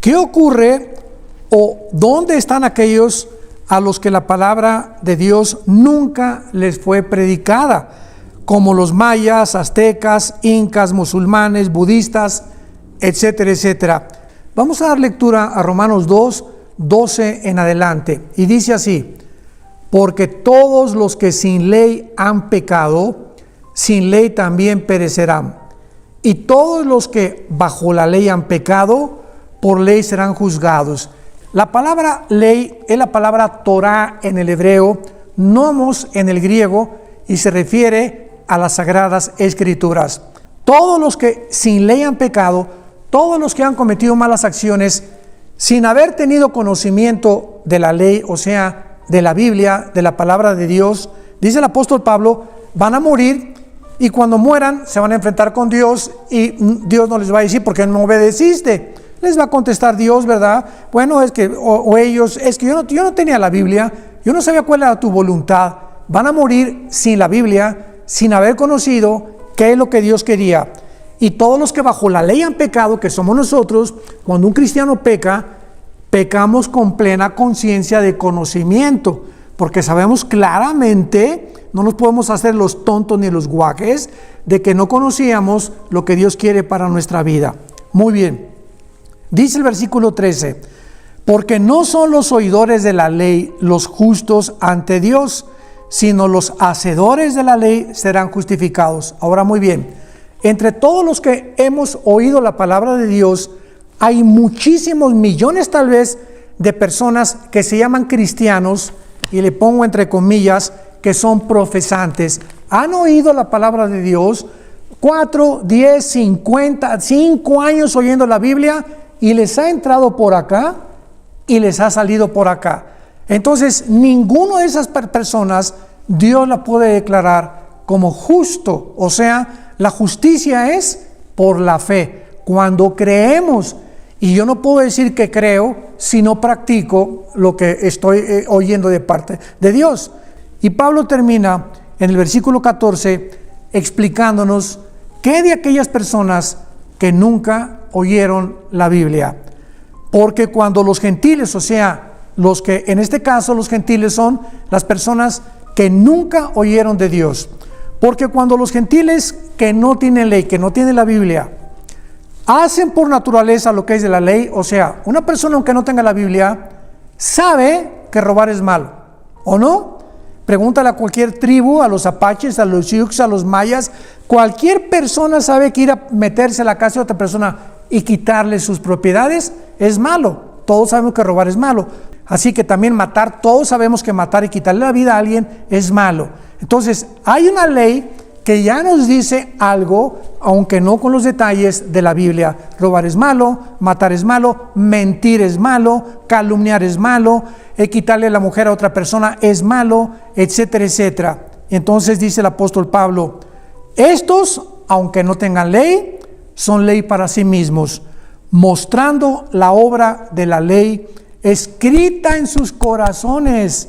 ¿Qué ocurre o dónde están aquellos a los que la palabra de Dios nunca les fue predicada? Como los mayas, aztecas, incas, musulmanes, budistas, etcétera, etcétera. Vamos a dar lectura a Romanos 2, 12 en adelante. Y dice así: porque todos los que sin ley han pecado, sin ley también perecerán. Y todos los que bajo la ley han pecado, por ley serán juzgados. La palabra ley es la palabra Torah en el hebreo, nomos en el griego, y se refiere a las sagradas escrituras. Todos los que sin ley han pecado, todos los que han cometido malas acciones, sin haber tenido conocimiento de la ley, o sea, de la Biblia, de la palabra de Dios, dice el apóstol Pablo, van a morir, y cuando mueran se van a enfrentar con Dios, y Dios no les va a decir, ¿por qué no obedeciste? Les va a contestar Dios, ¿verdad? Bueno, es que, o ellos, es que yo no tenía la Biblia, yo no sabía cuál era tu voluntad. Van a morir sin la Biblia, sin haber conocido qué es lo que Dios quería. Y todos los que bajo la ley han pecado, que somos nosotros, cuando un cristiano peca, pecamos con plena conciencia de conocimiento, porque sabemos claramente, no nos podemos hacer los tontos ni los guajes, de que no conocíamos lo que Dios quiere para nuestra vida. Muy bien. Dice el versículo 13, porque no son los oidores de la ley los justos ante Dios, sino los hacedores de la ley serán justificados. Ahora muy bien, entre todos los que hemos oído la palabra de Dios, hay muchísimos millones tal vez de personas que se llaman cristianos, y le pongo entre comillas, que son profesantes. Han oído la palabra de Dios, 4, 10, 50, 5 años oyendo la Biblia, y les ha entrado por acá y les ha salido por acá. Entonces, ninguno de esas personas Dios la puede declarar como justo. O sea, la justicia es por la fe. Cuando creemos, y yo no puedo decir que creo si no practico lo que estoy oyendo de parte de Dios. Y Pablo termina en el versículo 14 explicándonos qué de aquellas personas que nunca oyeron la Biblia. Porque cuando los gentiles, o sea, los que en este caso los gentiles son las personas que nunca oyeron de Dios. Porque cuando los gentiles que no tienen ley, que no tienen la Biblia, hacen por naturaleza lo que es de la ley, o sea, una persona aunque no tenga la Biblia, sabe que robar es malo, ¿o no? Pregúntale a cualquier tribu, a los apaches, a los sioux, a los mayas, cualquier persona sabe que ir a meterse a la casa de otra persona y quitarle sus propiedades es malo. Todos sabemos que robar es malo. Así que también matar, todos sabemos que matar y quitarle la vida a alguien es malo. Entonces, hay una ley que ya nos dice algo, aunque no con los detalles de la Biblia. Robar es malo, matar es malo, mentir es malo, calumniar es malo, quitarle la mujer a otra persona es malo, etcétera, etcétera. Entonces dice el apóstol Pablo, estos, aunque no tengan ley, son ley para sí mismos, mostrando la obra de la ley escrita en sus corazones,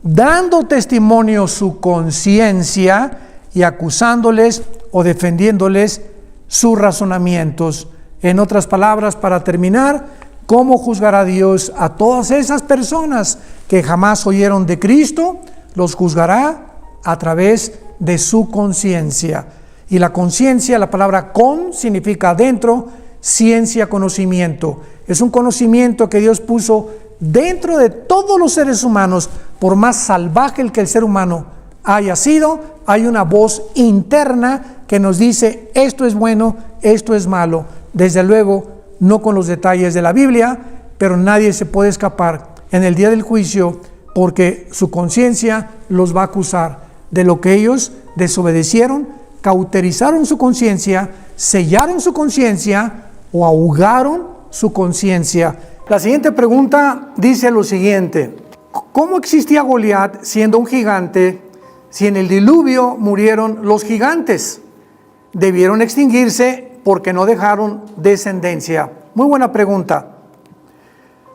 dando testimonio su conciencia y acusándoles o defendiéndoles sus razonamientos. En otras palabras, para terminar, ¿cómo juzgará Dios a todas esas personas que jamás oyeron de Cristo? Los juzgará a través de su conciencia. Y la conciencia, la palabra con significa adentro, ciencia, conocimiento. Es un conocimiento que Dios puso dentro de todos los seres humanos. Por más salvaje el que el ser humano haya sido, hay una voz interna que nos dice esto es bueno, esto es malo. Desde luego, no con los detalles de la Biblia, pero nadie se puede escapar en el día del juicio, porque su conciencia los va a acusar de lo que ellos desobedecieron, cauterizaron su conciencia, sellaron su conciencia o ahogaron su conciencia. La siguiente pregunta dice lo siguiente: ¿cómo existía Goliat siendo un gigante si en el diluvio murieron los gigantes? Debieron extinguirse porque no dejaron descendencia. Muy buena pregunta.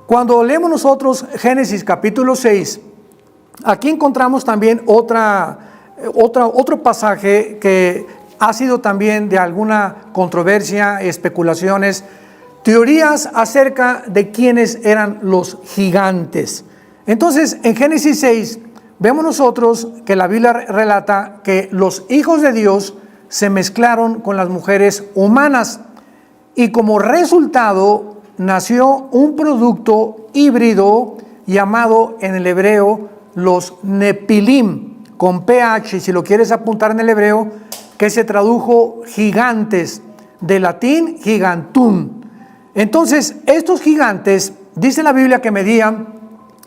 Cuando leemos nosotros Génesis capítulo 6, aquí encontramos también otro pasaje que ha sido también de alguna controversia, especulaciones, teorías acerca de quiénes eran los gigantes. Entonces, en Génesis 6, vemos nosotros que la Biblia relata que los hijos de Dios se mezclaron con las mujeres humanas y como resultado nació un producto híbrido llamado en el hebreo los Nepilim, con PH, si lo quieres apuntar en el hebreo, que se tradujo gigantes, de latín gigantún. Entonces, estos gigantes, dice la Biblia que medían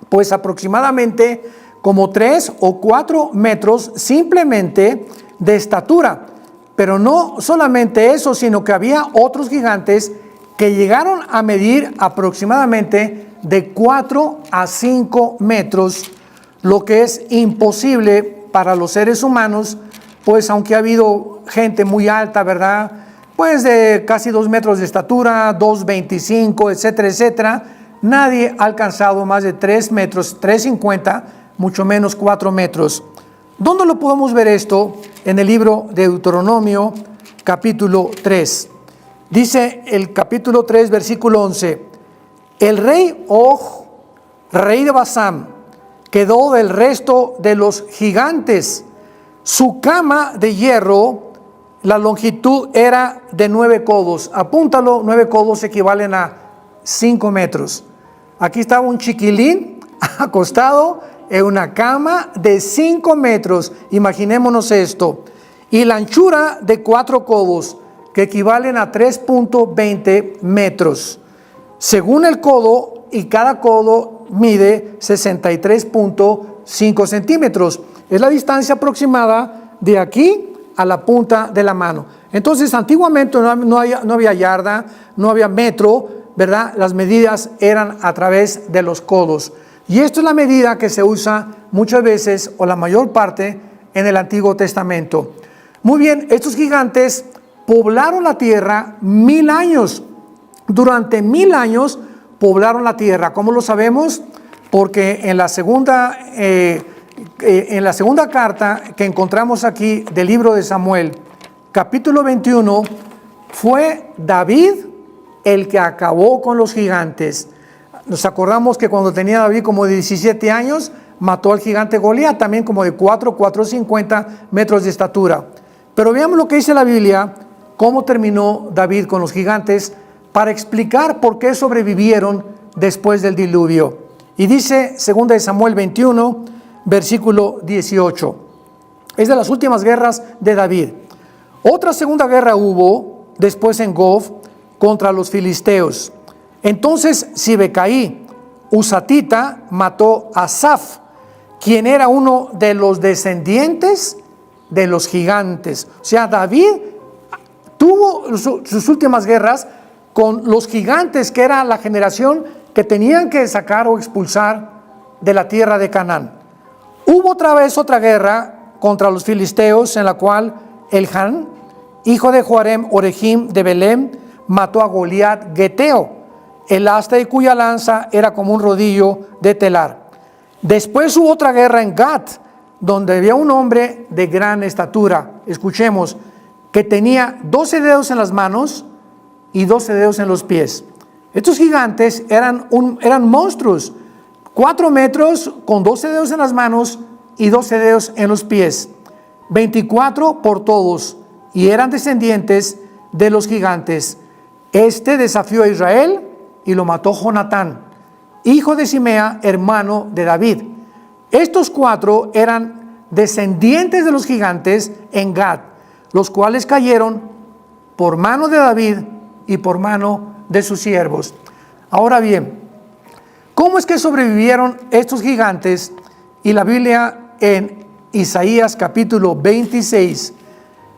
pues aproximadamente como 3 o 4 metros simplemente de estatura. Pero no solamente eso, sino que había otros gigantes que llegaron a medir aproximadamente de 4 a 5 metros, lo que es imposible para los seres humanos, pues aunque ha habido gente muy alta, ¿verdad? Pues de casi 2 metros de estatura, 2,25, etcétera, etcétera. Nadie ha alcanzado más de 3 metros, 3,50, mucho menos 4 metros. ¿Dónde lo podemos ver esto? En el libro de Deuteronomio, capítulo 3. Dice el capítulo 3, versículo 11. El rey Og, rey de Basán, quedó del resto de los gigantes. Su cama de hierro, la longitud era de 9 codos. Apúntalo, 9 codos equivalen a 5 metros. Aquí estaba un chiquilín acostado en una cama de 5 metros. Imaginémonos esto. Y la anchura de 4 codos, que equivalen a 3,20 metros. Según el codo, y cada codo mide 63,5 centímetros. Es la distancia aproximada de aquí a la punta de la mano. Entonces, antiguamente no había yarda, no había metro, ¿verdad? Las medidas eran a través de los codos. Y esto es la medida que se usa muchas veces, o la mayor parte, en el Antiguo Testamento. Muy bien, estos gigantes poblaron la tierra 1000 años. Durante 1000 años poblaron la tierra. ¿Cómo lo sabemos? Porque en la segunda carta que encontramos aquí del libro de Samuel, capítulo 21, fue David el que acabó con los gigantes. Nos acordamos que cuando tenía David como 17 años, mató al gigante Goliat, también como de 4,50 metros de estatura. Pero veamos lo que dice la Biblia, cómo terminó David con los gigantes, para explicar por qué sobrevivieron después del diluvio. Y dice 2 de Samuel 21, versículo 18. Es de las últimas guerras de David. Otra segunda guerra hubo después en Gof contra los filisteos. Entonces Sibecaí, Husatita, mató a Asaf, quien era uno de los descendientes de los gigantes. O sea, David tuvo sus últimas guerras con los gigantes, que era la generación que tenían que sacar o expulsar de la tierra de Canaán. Hubo otra vez otra guerra contra los filisteos, en la cual Elhan, hijo de Joarem Orejim de Belén, mató a Goliat Geteo, el asta de cuya lanza era como un rodillo de telar. Después hubo otra guerra en Gat, donde había un hombre de gran estatura, escuchemos, que tenía 12 dedos en las manos y 12 dedos en los pies. Estos gigantes eran monstruos, 4 metros con 12 dedos en las manos y 12 dedos en los pies, 24 por todos, y eran descendientes de los gigantes. Este desafió a Israel y lo mató Jonatán, hijo de Simea, hermano de David. Estos 4 eran descendientes de los gigantes en Gad, los cuales cayeron por mano de David y por mano de sus siervos. Ahora bien, ¿cómo es que sobrevivieron estos gigantes? Y la Biblia en Isaías capítulo 26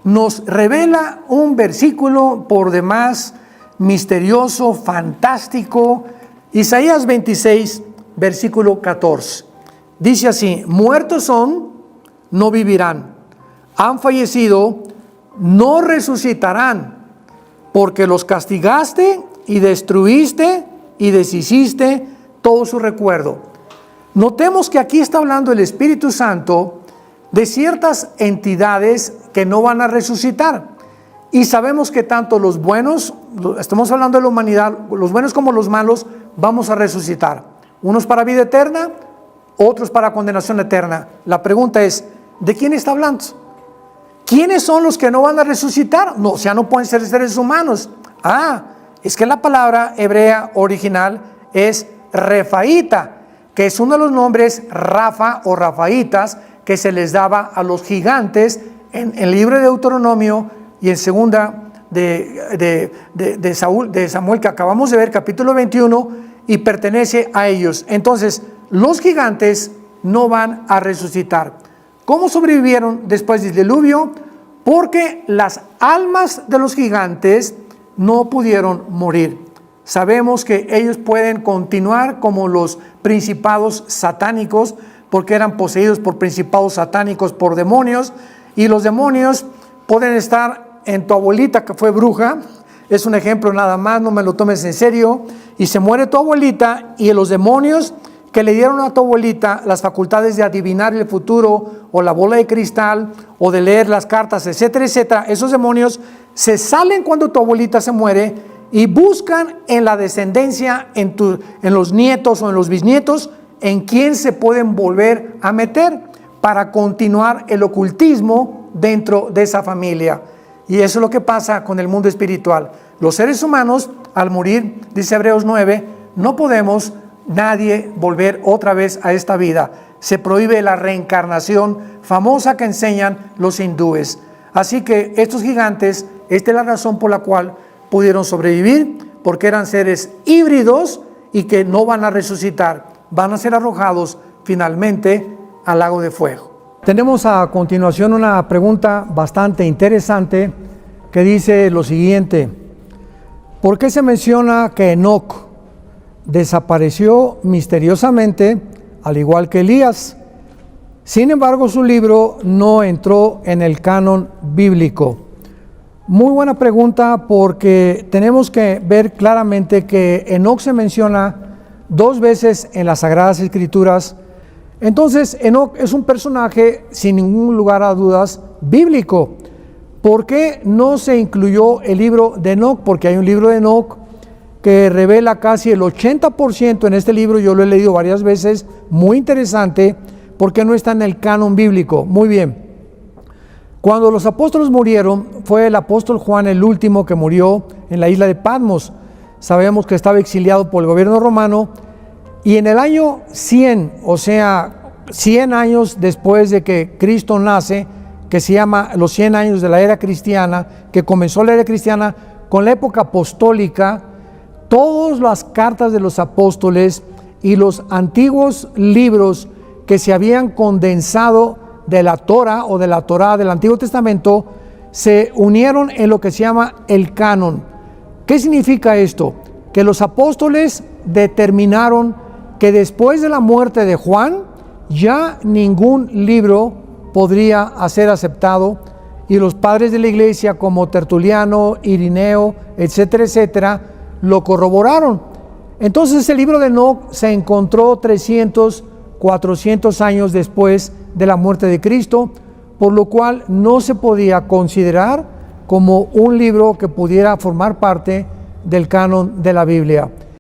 nos revela un versículo por demás misterioso, fantástico. Isaías 26, versículo 14. Dice así: muertos son, no vivirán. Han fallecido, no resucitarán, porque los castigaste y destruiste y deshiciste todo su recuerdo. Notemos que aquí está hablando el Espíritu Santo de ciertas entidades que no van a resucitar. Y sabemos que tanto los buenos estamos hablando de la humanidad, los buenos como los malos, vamos a resucitar. Unos para vida eterna, otros para condenación eterna. La pregunta es, ¿de quién está hablando? ¿Quiénes son los que no van a resucitar? No, o sea, no pueden ser seres humanos. Es que la palabra hebrea original es refaíta, que es uno de los nombres Rafa o Rafaitas que se les daba a los gigantes en el libro de Deuteronomio y en segunda de Samuel, que acabamos de ver, capítulo 21, y pertenece a ellos. Entonces, los gigantes no van a resucitar. ¿Cómo sobrevivieron después del diluvio? Porque las almas de los gigantes no pudieron morir. Sabemos que ellos pueden continuar como los principados satánicos, porque eran poseídos por principados satánicos, por demonios, y los demonios pueden estar en tu abuelita que fue bruja. Es un ejemplo nada más, no me lo tomes en serio, y se muere tu abuelita, y los demonios que le dieron a tu abuelita las facultades de adivinar el futuro, o la bola de cristal, o de leer las cartas, etcétera, etcétera, esos demonios se salen cuando tu abuelita se muere y buscan en la descendencia, en los nietos o en los bisnietos, en quién se pueden volver a meter para continuar el ocultismo dentro de esa familia. Y eso es lo que pasa con el mundo espiritual. Los seres humanos, al morir, dice Hebreos 9, no podemos nadie volver otra vez a esta vida. Se prohíbe la reencarnación famosa que enseñan los hindúes. Así que estos gigantes, esta es la razón por la cual pudieron sobrevivir, porque eran seres híbridos y que no van a resucitar, van a ser arrojados finalmente al lago de fuego. Tenemos a continuación una pregunta bastante interesante que dice lo siguiente: ¿por qué se menciona que Enoc desapareció misteriosamente, al igual que Elías? Sin embargo, su libro no entró en el canon bíblico. Muy buena pregunta, porque tenemos que ver claramente que Enoc se menciona 2 veces en las Sagradas Escrituras. Entonces, Enoc es un personaje, sin ningún lugar a dudas, bíblico. ¿Por qué no se incluyó el libro de Enoc? Porque hay un libro de Enoc que revela casi el 80% en este libro. Yo lo he leído varias veces, muy interesante, porque no está en el canon bíblico. Muy bien. Cuando los apóstoles murieron, fue el apóstol Juan el último que murió en la isla de Patmos. Sabemos que estaba exiliado por el gobierno romano, y en el año 100, o sea, 100 años después de que Cristo nace, que se llama los 100 años de la era cristiana, que comenzó la era cristiana con la época apostólica, todas las cartas de los apóstoles y los antiguos libros que se habían condensado de la Torá o de la Torá del Antiguo Testamento se unieron en lo que se llama el canon. ¿Qué significa esto? Que los apóstoles determinaron que después de la muerte de Juan ya ningún libro podría ser aceptado, y los padres de la iglesia como Tertuliano, Irineo, etcétera, etcétera, lo corroboraron. Entonces el libro de Enoc se encontró 300, 400 años después de la muerte de Cristo, por lo cual no se podía considerar como un libro que pudiera formar parte del canon de la Biblia.